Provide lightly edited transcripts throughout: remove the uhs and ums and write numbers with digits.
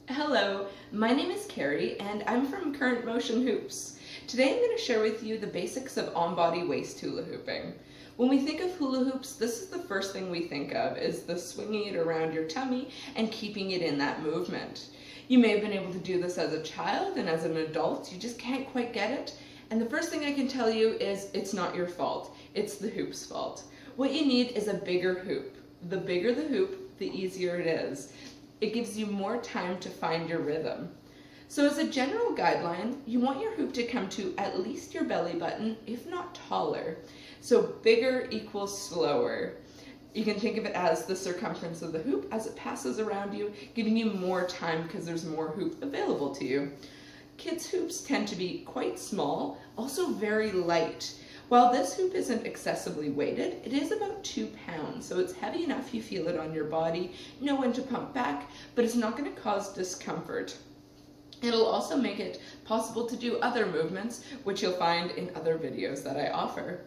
Hello, my name is Karrie and I'm from Kurrent Motion Hoops. Today I'm going to share with you the basics of on-body waist hula hooping. When we think of hula hoops, this is the first thing we think of, is the swinging it around your tummy and keeping it in that movement. You may have been able to do this as a child, and as an adult you just can't quite get it. And the first thing I can tell you is it's not your fault, it's the hoop's fault. What you need is a bigger hoop. The bigger the hoop, the easier it is. It gives you more time to find your rhythm. So as a general guideline, you want your hoop to come to at least your belly button, if not taller. So bigger equals slower. You can think of it as the circumference of the hoop as it passes around you, giving you more time because there's more hoop available to you. Kids' hoops tend to be quite small, also very light. While this hoop isn't excessively weighted, it is about 2 pounds, so it's heavy enough you feel it on your body, know when to pump back, but it's not going to cause discomfort. It'll also make it possible to do other movements, which you'll find in other videos that I offer.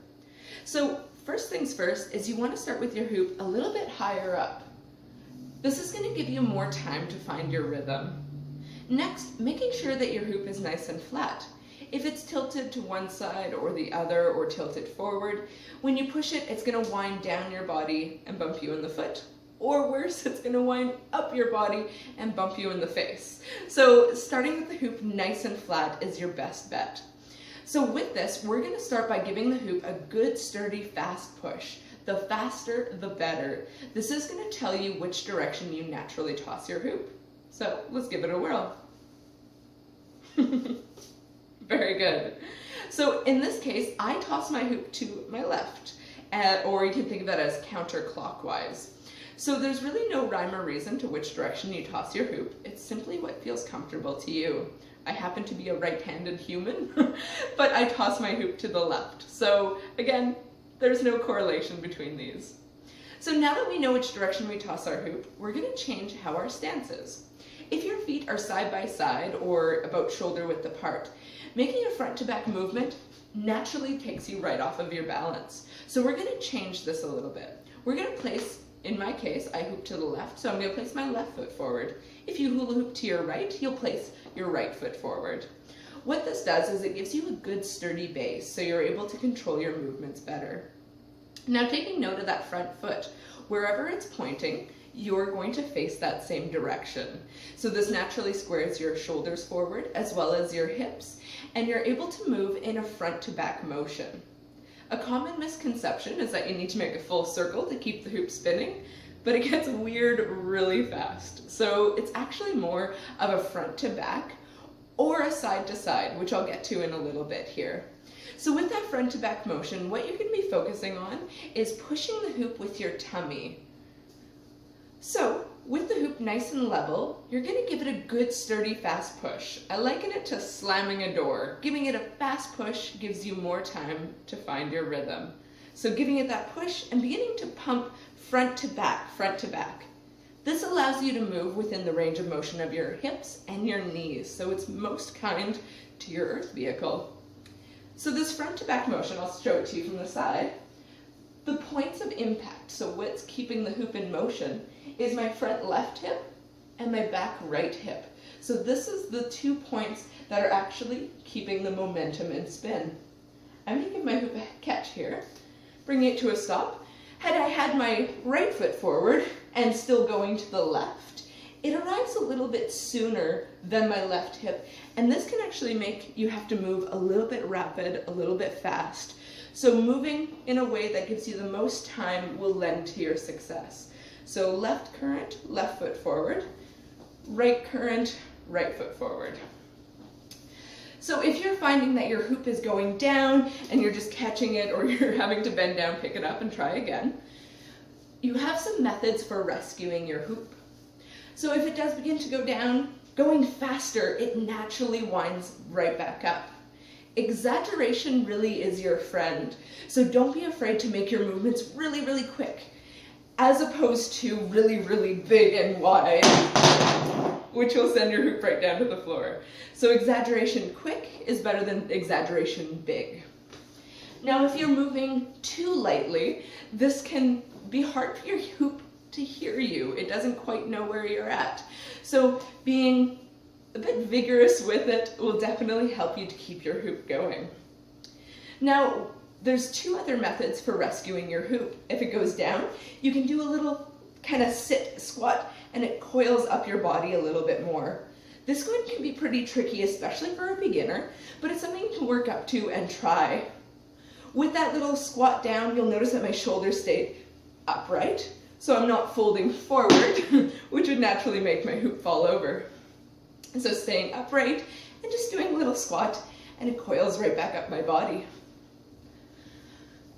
So first things first is you want to start with your hoop a little bit higher up. This is going to give you more time to find your rhythm. Next, making sure that your hoop is nice and flat. If it's tilted to one side or the other or tilted forward, when you push it, it's going to wind down your body and bump you in the foot. Or worse, it's going to wind up your body and bump you in the face. So starting with the hoop nice and flat is your best bet. So with this, we're going to start by giving the hoop a good, sturdy, fast push. The faster, the better. This is going to tell you which direction you naturally toss your hoop. So let's give it a whirl. Very good. So in this case, I toss my hoop to my left, or you can think of that as counterclockwise. So there's really no rhyme or reason to which direction you toss your hoop. It's simply what feels comfortable to you. I happen to be a right-handed human, but I toss my hoop to the left. So again, there's no correlation between these. So now that we know which direction we toss our hoop, we're going to change how our stance is. If your feet are side by side or about shoulder width apart, making a front to back movement naturally takes you right off of your balance. So we're going to change this a little bit. We're going to place, in my case, I hoop to the left, so I'm going to place my left foot forward. If you hula hoop to your right, you'll place your right foot forward. What this does is it gives you a good sturdy base, so you're able to control your movements better. Now taking note of that front foot, wherever it's pointing, you're going to face that same direction. So this naturally squares your shoulders forward as well as your hips, and you're able to move in a front to back motion. A common misconception is that you need to make a full circle to keep the hoop spinning, but it gets weird really fast. So it's actually more of a front to back or a side to side, which I'll get to in a little bit here. So with that front to back motion, what you're going to be focusing on is pushing the hoop with your tummy. So with the hoop nice and level, you're going to give it a good sturdy fast push. I liken it to slamming a door. Giving it a fast push gives you more time to find your rhythm. So giving it that push and beginning to pump front to back, front to back. This allows you to move within the range of motion of your hips and your knees, so it's most kind to your earth vehicle. So this front to back motion, I'll show it to you from the side. The points of impact, so what's keeping the hoop in motion, is my front left hip and my back right hip. So this is the 2 points that are actually keeping the momentum and spin. I'm going to give my hoop a catch here, bringing it to a stop. Had I had my right foot forward and still going to the left, it arrives a little bit sooner than my left hip, and this can actually make you have to move a little bit rapid, a little bit fast. So moving in a way that gives you the most time will lend to your success. So left current, left foot forward, right current, right foot forward. So if you're finding that your hoop is going down and you're just catching it, or you're having to bend down, pick it up and try again, you have some methods for rescuing your hoop. So if it does begin to go down, going faster, it naturally winds right back up. Exaggeration really is your friend, so don't be afraid to make your movements really, really quick, as opposed to really, really big and wide, which will send your hoop right down to the floor. So exaggeration quick is better than exaggeration big. Now if you're moving too lightly, this can be hard for your hoop to hear you. It doesn't quite know where you're at. So being a bit vigorous with it will definitely help you to keep your hoop going. Now, there's two other methods for rescuing your hoop. If it goes down, you can do a little kind of sit squat and it coils up your body a little bit more. This one can be pretty tricky, especially for a beginner, but it's something you can work up to and try. With that little squat down, you'll notice that my shoulders stayed upright, so I'm not folding forward, which would naturally make my hoop fall over. So staying upright and just doing a little squat, and it coils right back up my body.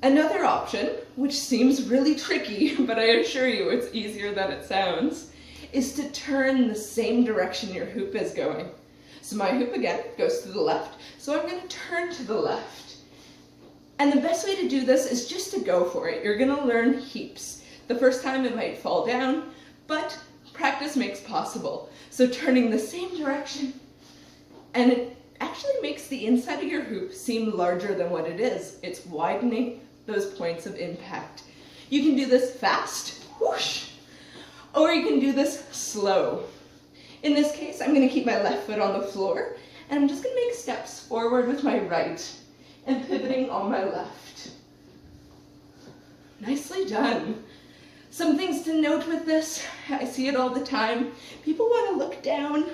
Another option, which seems really tricky, but I assure you it's easier than it sounds, is to turn the same direction your hoop is going. So my hoop again goes to the left, so I'm going to turn to the left. And the best way to do this is just to go for it. You're going to learn heaps. The first time it might fall down, but practice makes possible. So turning the same direction, and it actually makes the inside of your hoop seem larger than what it is. It's widening those points of impact. You can do this fast, whoosh, or you can do this slow. In this case, I'm going to keep my left foot on the floor, and I'm just going to make steps forward with my right and pivoting on my left. Nicely done. Some things to note with this, I see it all the time. People want to look down,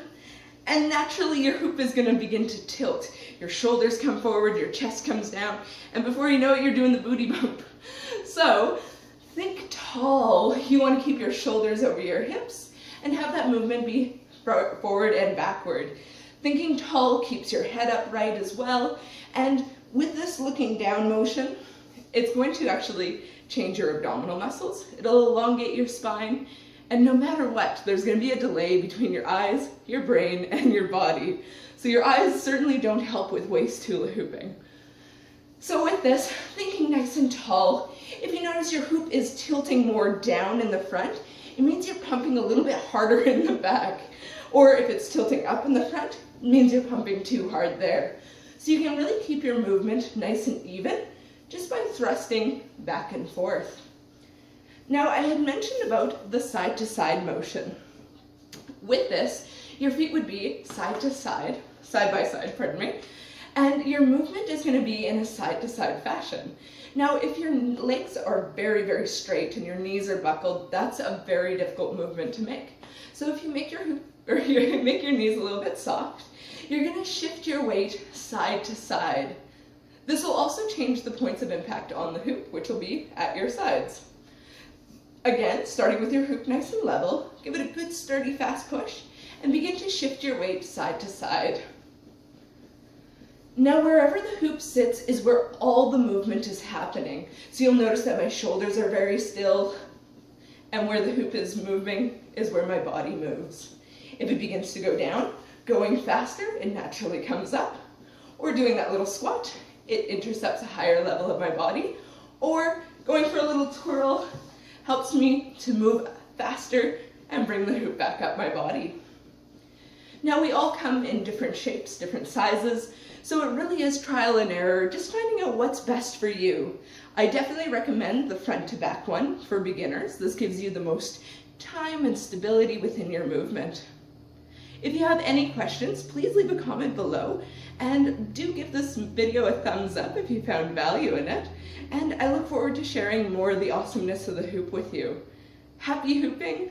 and naturally your hoop is going to begin to tilt. Your shoulders come forward, your chest comes down, and before you know it, you're doing the booty bump. So think tall. You want to keep your shoulders over your hips and have that movement be forward and backward. Thinking tall keeps your head upright as well, and with this looking down motion, it's going to actually change your abdominal muscles. It'll elongate your spine, and no matter what, there's going to be a delay between your eyes, your brain, and your body. So your eyes certainly don't help with waist hula hooping. So with this, thinking nice and tall, if you notice your hoop is tilting more down in the front, it means you're pumping a little bit harder in the back. Or if it's tilting up in the front, it means you're pumping too hard there. So you can really keep your movement nice and even just by thrusting back and forth. Now, I had mentioned about the side-to-side motion. With this, your feet would be side to side, side by side, pardon me, and your movement is going to be in a side-to-side fashion. Now, if your legs are very, very straight and your knees are buckled, that's a very difficult movement to make. So if you make your make your knees a little bit soft, you're going to shift your weight side to side. This will also change the points of impact on the hoop, which will be at your sides. Again, starting with your hoop nice and level, give it a good sturdy fast push, and begin to shift your weight side to side. Now, wherever the hoop sits is where all the movement is happening. So you'll notice that my shoulders are very still, and where the hoop is moving is where my body moves. If it begins to go down, going faster, it naturally comes up. Or doing that little squat, it intercepts a higher level of my body. Or going for a little twirl helps me to move faster and bring the hoop back up my body. Now, we all come in different shapes, different sizes, so it really is trial and error, just finding out what's best for you. I definitely recommend the front to back one for beginners. This gives you the most time and stability within your movement. If you have any questions, please leave a comment below, and do give this video a thumbs up if you found value in it. And I look forward to sharing more of the awesomeness of the hoop with you. Happy hooping!